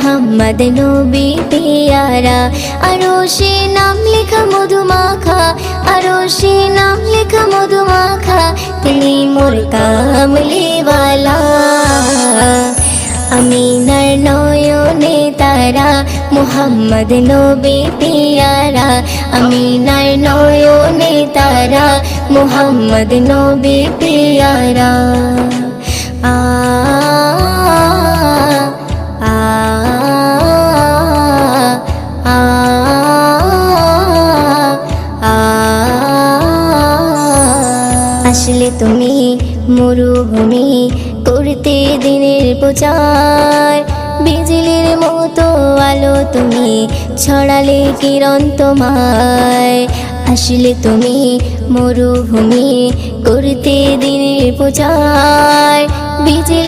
मुहम्मद नबी प्यारा। अरोशे नाम लिखा मधुमाखा, अरोशे नाम लिखा मधुमाखा, तिनी मोर कामलीवाला। आमिनार नयने तारा मुहम्मद नबी प्यारा। आमिनार नयने तारा मुहम्मद नबी प्यारा। आ आ आ आ আসলে তুমি মরুভূমি করতে দিনের প্রচার, বিজলির মতো আলো তুমি ছড়ালে কিরণ তোমায়। আসলে তুমি মরুভূমি করতে দিনের প্রচার, বিজলি